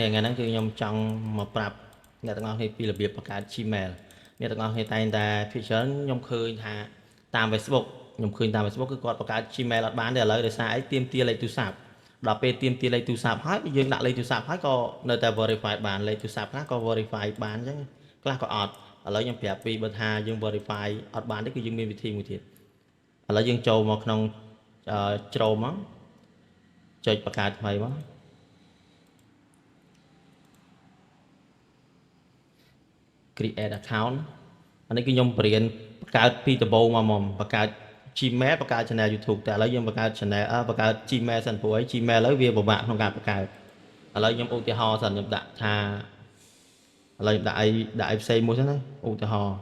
ថ្ងៃហ្នឹងគឺខ្ញុំចង់មកប្រាប់អ្នកទាំងអស់គ្នាពីរបៀបបង្កើត Gmail អ្នកទាំងអស់គ្នាតែងតែភាគច្រើនខ្ញុំឃើញថាតាម Facebook ខ្ញុំឃើញតាម Facebook គឺគាត់បង្កើត Gmail អត់បានទេឥឡូវដោយសារអីទាមទារលេខទូរស័ព្ទដល់ពេលទាមទារលេខទូរស័ព្ទហើយយើងដាក់លេខទូរស័ព្ទហើយក៏នៅតែ verify បានលេខទូរស័ព្ទខ្លះក៏ verify បានអញ្ចឹងខ្លះក៏អត់ឥឡូវខ្ញុំប្រាប់ពីបើថាយើង verify អត់បានទេគឺយើងមានវិធីមួយទៀតឥឡូវយើងចូលមកក្នុងជ្រោមមកចុចបង្កើតថ្មីមក create account អានេះគឺខ្ញុំបរៀនបង្កើតពីដំបូងមកបង្កើត Gmail បង្កើត channel YouTube តែឥឡូវយើងបង្កើត channel បង្កើត Gmail សិនព្រោះអី Gmail ឥឡូវវាពិបាកក្នុងការបង្កើតឥឡូវខ្ញុំឧទាហរណ៍សិនខ្ញុំដាក់ថាឥឡូវខ្ញុំដាក់អីផ្សេងមួយសិនណាឧទាហរណ៍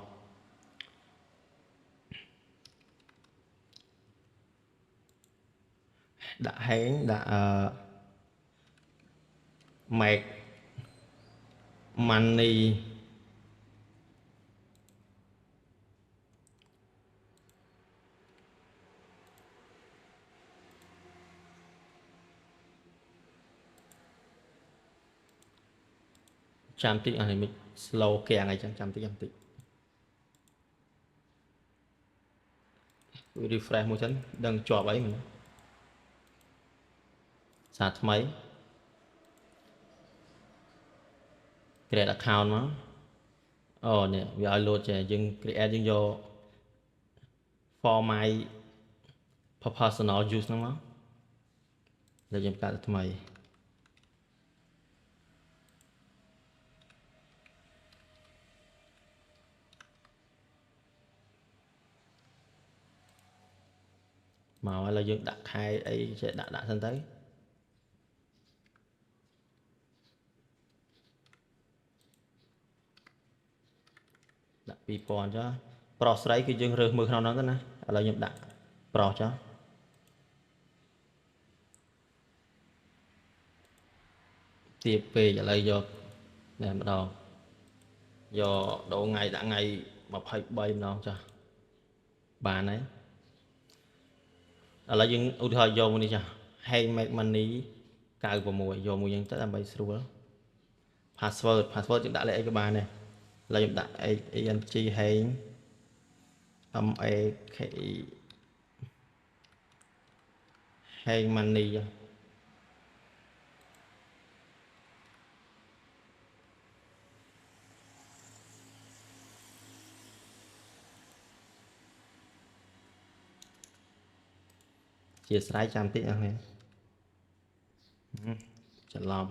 ដាក់ហេងដាក់make moneyចាំតិចអានេះមិន slow កាំងអីចឹងចាំតិច refresh មួយសិនដឹងជាប់អីមិនសារថ្មី create account មកអូនេះវាឲ្យ load ចេះយើង create យើងយក for my personal use ហ្នឹងមកแล้วយើងបង្កើតថ្មីមកហើយយើងដាក់ខែអីចេះដាក់សិនទៅដាក់ 2000 ចុះប្រុសស្រីគឺយើងរើសមើលក្នុងហ្នឹងទៅណាឥឡូវខ្ញុំដាក់ប្រុសចុះទៀបពេកឥឡូវយកនេះម្ដងយកដូរថ្ងៃដាក់ថ្ងៃ23ម្ដងចុះបានហើយឥឡូវយើងឧទាហរណ៍យកមួយនេះចា Hey make money 96យកមួយយ៉ាងទៅដើម្បីស្រួល password យើងដាក់លេខអីក៏បានដែរឥឡូវខ្ញុំដាក់ ANG Hey MAKE Hey money ជាស្រ័យចាំតិចអស់នេះច្រឡំ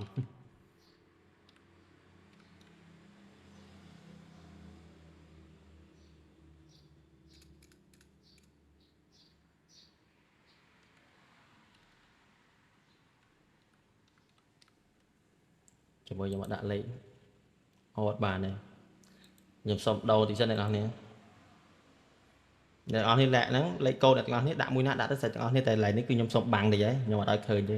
ជាមួយខ្ញុំមកដាក់លេខអត់បានទេខ្ញុំសុំដូរតិចសិនអ្នកនរគ្នាអ្នកនរគ្នាដាក់ហ្នឹងលេខកូដអ្នកនរគ្នាដាក់មួយណាដាក់ទៅសាច់អ្នកនរគ្នាតែឡៃនេះគឺខ្ញុំសុំបាំងតិចហើយខ្ញុំអត់ឲ្យឃើញទេ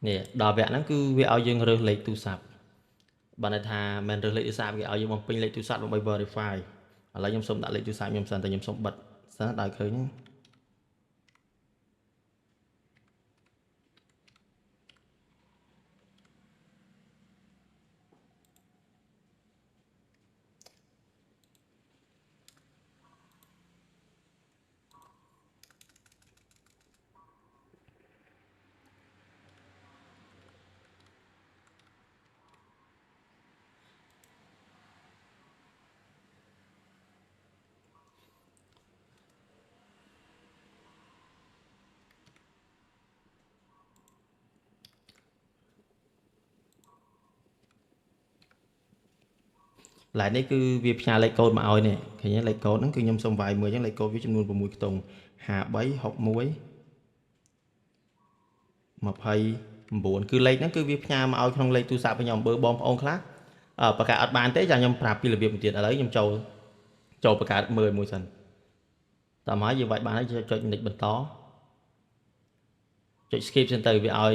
នេះដល់វគ្គហ្នឹងគឺវាឲ្យយើងរើសលេខទូរស័ព្ទបើន័យថាមិនរើសលេខទូរស័ព្ទគេឲ្យយើងបំពេញលេខទូរស័ព្ទដើម្បី verify ឥឡូវខ្ញុំសុំដាក់លេខទូរស័ព្ទខ្ញុំសិនតែខ្ញុំសុំបិទសិនដល់ឃើញឡើយនេះគឺវាផ្ញើលេខកូដមកឲ្យនេះឃើញលេខកូដហ្នឹងគឺខ្ញុំសុំវាយមើលអញ្ចឹងលេខកូដវាចំនួន6ខ្ទង់5361 29គឺលេខហ្នឹងគឺវាផ្ញើមកឲ្យក្នុងលេខទូរស័ព្ទខ្ញុំបើបងប្អូនខ្លះបង្កើតអត់បានទេចាំខ្ញុំប្រាប់ពីរបៀបមួយទៀតឥឡូវខ្ញុំចូលបង្កើតមើលមួយសិនតាមហើយយើងវាយបានហើយចុចនិចបន្តចុច skip សិនទៅវាឲ្យ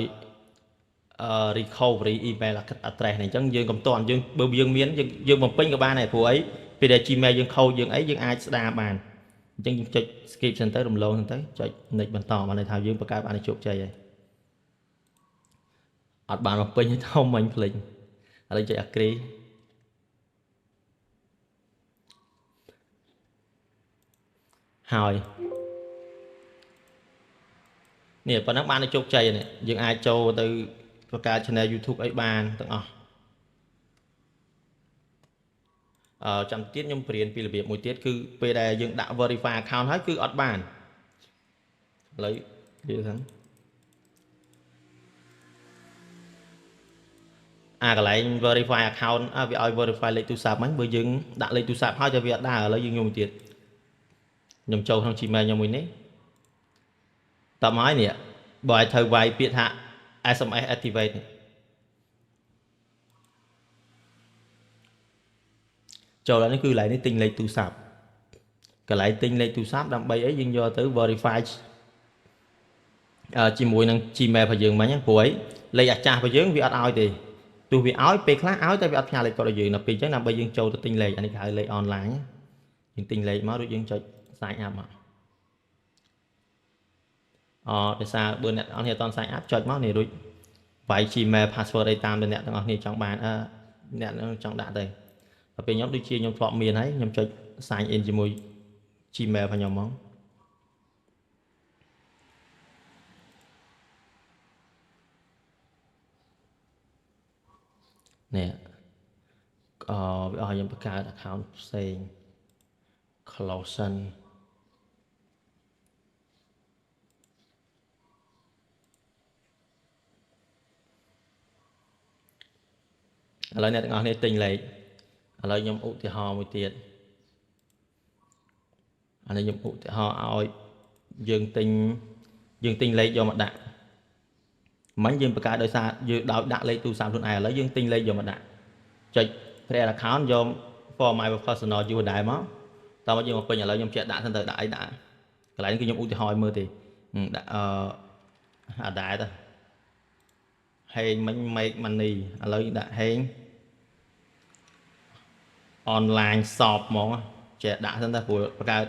recovery email address នេះអញ្ចឹងយើងកុំតន់យើងបើយើងមានយើងបំពេញក៏បានដែរព្រោះអីពេលដែល Gmail យើងខូចយើងអីយើងអាចស្ដារបាន ចឹងយើងចុច skip សិនទៅរំលងសិនទៅចុច next បន្តមកន័យថាយើងបង្កើតបានជោគជ័យហើយអត់បានមកពេញធំមិញភ្លេចឥឡូវចុច agree ហើយនេះប៉ុណ្ណឹងបានជោគជ័យនេះយើងអាចចូលទៅបង្កើត channel YouTube អីបានទាំងអស់ចាំទៀតខ្ញុំបរៀនពីរបៀបមួយទៀតគឺពេលដែលយើងដាក់ verify account ហើយគឺអត់បានឥឡូវនិយាយហ្នឹងកន្លែង verify account វាឲ្យ verify លេខទូរស័ព្ទហ្នឹងបើយើងដាក់លេខទូរស័ព្ទហើយតែវាអត់ដើរឥឡូវយើងញោមទៀតខ្ញុំចូលក្នុង Gmail ខ្ញុំមួយនេះតើមកហើយនេះបើឲ្យត្រូវវាយពាក្យថា SMS activate ចូលដល់នេះគឺកន្លែងនេះទិញលេខទូរស័ព្ទកន្លែងទិញលេខទូរស័ព្ទដើម្បីអីយើងយកទៅ verify ជាមួយនឹង Gmail របស់យើងមិញព្រោះអីលេខអាចាស់របស់យើងវាអត់ឲ្យទេទោះវាឲ្យពេលខ្លះឲ្យតែវាអត់ផ្ញើលេខកូដឲ្យយើងដល់ពេលអញ្ចឹងដើម្បីយើងចូលទៅទិញលេខអានេះគេហៅលេខ online យើងទិញលេខមករួចយើងចុច sign up មកដោយសារបើអ្នកទាំងអស់គ្នាអត់ sign up ចុចមកនេះរួចវាយ Gmail password អីតាមដែលអ្នកទាំងអស់គ្នាចង់បានអ្នកចង់ដាក់ទៅដល់ពេលខ្ញុំដូចជាខ្ញុំធ្លាប់មានហើយខ្ញុំចុច sign in ជាមួយ Gmail របស់ខ្ញុំមកនេះវាឲ្យខ្ញុំបង្កើត account ផ្សេង close ឥឡូវអ្នកទាំងអស់គ្នាទិញលេខឥឡូវខ្ញុំឧទាហរណ៍មួយទៀតឥឡូវខ្ញុំឧទាហរណ៍ឲ្យយើងទិញលេខយកមកដាក់មិញយើងបង្កើតដោយសារយើងដាក់លេខទូរស័ព្ទខ្លួនឯងឥឡូវយើងទិញលេខយកមកដាក់ចុច create account យក for my personal user មកតើមកយើងមកពេញឥឡូវខ្ញុំចេះដាក់សិនទៅដាក់អីដាក់កន្លែងនេះគឺខ្ញុំឧទាហរណ៍ឲ្យមើលទេដាក់អាដែរទៅហេងមិញ make money ឥឡូវដាក់ហេង online shop ហ្មងចេះដាក់សិនទៅព្រោះបង្កើត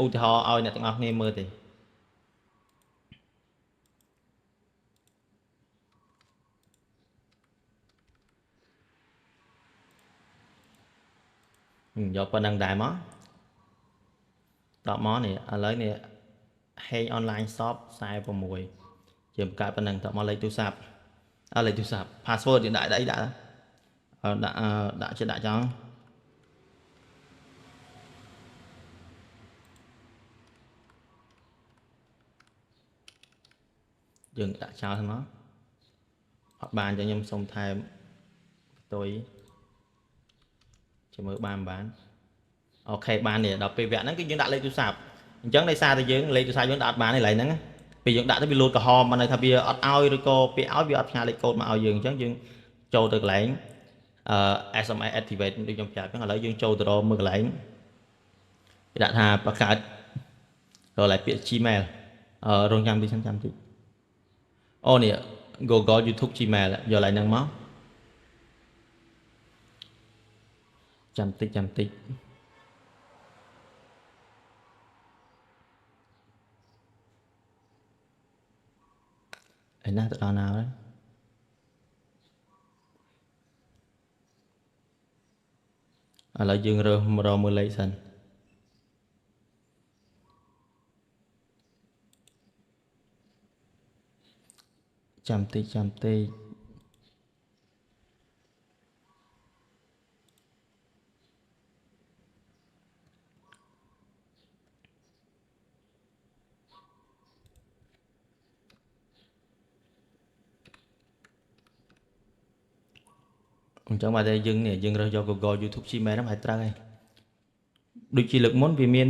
ឧទាហរណ៍ឲ្យអ្នកទាំងអស់គ្នាមើលទេយកប៉ុណ្ណឹងដែរមកដល់មកនេះឥឡូវនេះហេង online shop 46យើងបង្កើតប៉ុណ្ណឹងតមកលេខទូរស័ព្ទលេខទូរស័ព្ទ password យើងដាក់អីដាក់ដាក់ចង់យើងដាក់ចោលហ្នឹងមកអត់បានអញ្ចឹងខ្ញុំសុំថែមផ្ទុយចាំមើលបានអូខេបាននេះដល់ពេលវគ្គហ្នឹងគឺយើងដាក់លេខទូរស័ព្ទអញ្ចឹងដោយសារតែយើងលេខទូរស័ព្ទយើងដាក់អត់បានទេឡើយហ្នឹងពេលយើងដាក់ទៅវាលោតក្រហមមិនន័យថាវាអត់ឲ្យឬក៏ពេលឲ្យវាអត់ផ្ញើលេខកូដមកឲ្យយើងអញ្ចឹងយើងចូលទៅកន្លែងSMS activate ដូចខ្ញុំប្រាប់អញ្ចឹងឥឡូវយើងចូលទៅរកមើលកន្លែងគេដាក់ថាបង្កើតកន្លែងពាក្យ Gmail រងចាំតិចអូនេះ Google YouTube Gmail យកកន្លែងហ្នឹងមកចាំតិចឯណាទៅដល់ណាហើយឥឡូវយើងរើសរកមើលលេខសិនចាំតិចអញ្ចឹងបាទយើងរើសយក Google YouTube Gmail ហ្នឹងហើយត្រូវហើយដូចជាលើកមុនវាមាន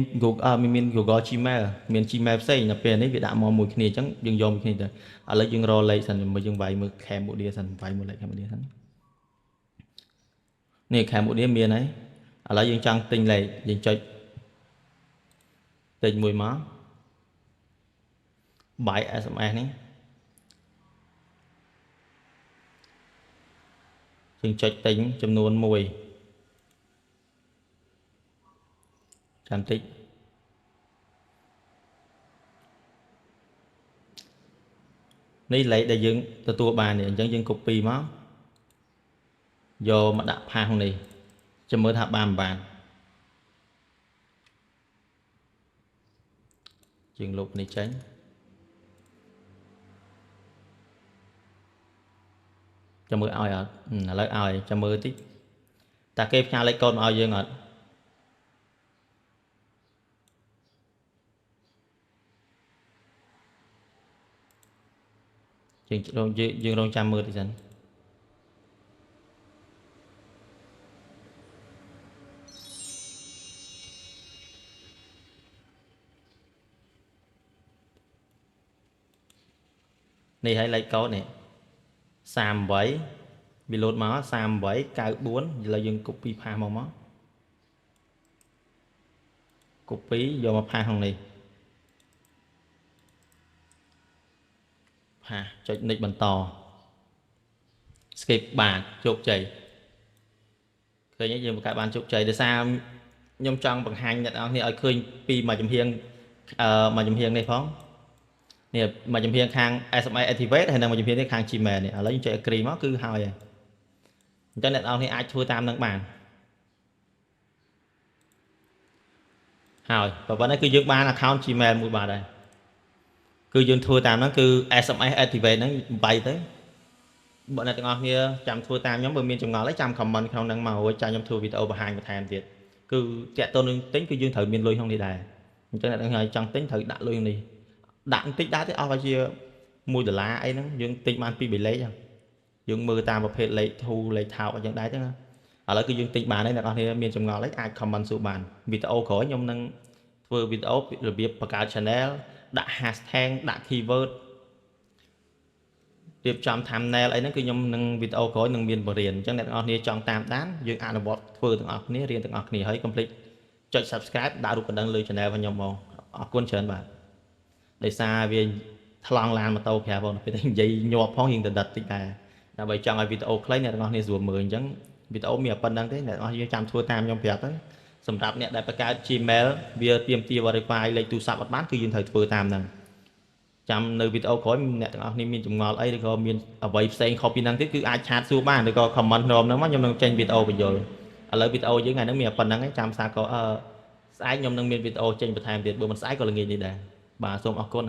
Google Gmail មាន Gmail ផ្សេងដល់ពេលនេះវាដាក់មកមួយគ្នាអញ្ចឹងយើងយកមួយគ្នាទៅឥឡូវយើងរកលេខសិនមើលយើងវាយមើល Cambodia សិនវាយមើលលេខ Cambodia សិននេះ Cambodia មានហើយឥឡូវយើងចង់ទិញលេខយើងចុចទិញមួយមកបាយ SMS នេះយើងចុចទិញចំនួន1ចាំតិច នេះលេខដែលយើងទទួលបាននេះអញ្ចឹងយើង copy មកយកមកដាក់ផាសនេះចាំមើលថាបានមិនបានយើងលុបនេះចេញចាំមើលឲ្យអត់ឥឡូវឲ្យចាំមើលតិចតើគេផ្ញើលេខកូដមកឲ្យយើងអត់យើងរងចាំមើលតិចសិននេះឲ្យលេខកូដនេះ38វាលោតមក38 94ឥឡូវយើង copy ផាសមក copy យកមកផាសក្នុងនេះផាសចុចនិចបន្ត skip បាទជោគជ័យឃើញទេយើងបង្កើតបានជោគជ័យដោយសារខ្ញុំចង់បង្ហាញអ្នកនរគ្នាឲ្យឃើញពីមួយចំហៀងមួយចំហៀងនេះផងនេះមួយចំហៀងខាង SMS activate ហើយនិងមួយចំហៀងនេះខាង Gmail នេះឥឡូវយើងចុច agree មកគឺហើយហើយអញ្ចឹងអ្នកនរគ្នាអាចធ្វើតាមនឹងបានហើយប៉ុណ្ណឹងគឺយើងបាន account Gmail មួយបាទហើយគឺយើងធ្វើតាមហ្នឹងគឺ SMS activate ហ្នឹងបាយទៅបើអ្នកទាំងអស់គ្នាចាំធ្វើតាមខ្ញុំបើមានចម្ងល់អីចាំ comment ក្នុងហ្នឹងមករួចចាំខ្ញុំធ្វើវីដេអូបង្ហាញបន្ថែមទៀតគឺតាក់ទងនឹងទិញគឺយើងត្រូវមានលុយក្នុងនេះដែរអញ្ចឹងអ្នកទាំងអស់គ្នាចង់ទិញត្រូវដាក់លុយក្នុងនេះដាក់បន្តិចដែរទេអស់បើជា$1អីហ្នឹងយើងទិញបាន2 3លេខយើងមើលតាមប្រភេទលេខធូរលេខថោកអញ្ចឹងដែរទេណាឥឡូវគឺយើងទិញបានហើយអ្នកនរគ្នាមានចម្ងល់អីអាច comment សួរបានវីដេអូក្រោយខ្ញុំនឹងធ្វើវីដេអូរបៀបបង្កើត channel ដាក់ hashtag ដាក់ keyword រៀបចំ thumbnail អីហ្នឹងគឺខ្ញុំនឹងវីដេអូក្រោយនឹងមានបរិញ្ញាអញ្ចឹងអ្នកទាំងអស់គ្នាចង់តាមដានយើងអនុវត្តធ្វើទាំងអស់គ្នារៀនទាំងអស់គ្នាហើយកុំភ្លេចចុច subscribe ដាក់រូបកណ្ដឹងលើ channel របស់ខ្ញុំមកអរគុណច្រើនបាទដោយសារវាថ្លង់ឡានម៉ូតូប្រាប់បងពេលតែនិយាយញាប់ផងរៀងដិតតិចដែរដើម្បីចង់ឲ្យវីដេអូខ្លីអ្នកទាំងអស់គ្នាស្រួលមើលអញ្ចឹងវីដេអូមានប៉ុណ្្នឹងទេអ្នកទាំងអស់គ្នាចាំធ្វើតាមខ្ញុំប្រាប់ទៅសម្រាប់អ្នកដែលបង្កើត Gmail វាទាមទារ verify លេខទូរស័ព្ទអត់បានគឺយើងត្រូវធ្វើតាមហ្នឹងចាំនៅវីដេអូក្រោយអ្នកទាំងអស់គ្នាមានចម្ងល់អីឬក៏មានអ្វីផ្សេងខុសពីហ្នឹងទៀតគឺអាចឆាតសួរបានឬក៏ comment ក្នុងហ្នឹងមកខ្ញុំនឹងចេញវីដេអូបញ្យល់ឥឡូវវីដេអូយើងថ្ងៃហ្នឹងមានប៉ុណ្្នឹងឯងចាំសារក៏ស្អែកខ្ញុំនឹងមានវីដេអូចេញបន្ថែមទៀតបើមិនស្អែកក៏ល្ងាចនេះដែរបាទសូមអរគុណ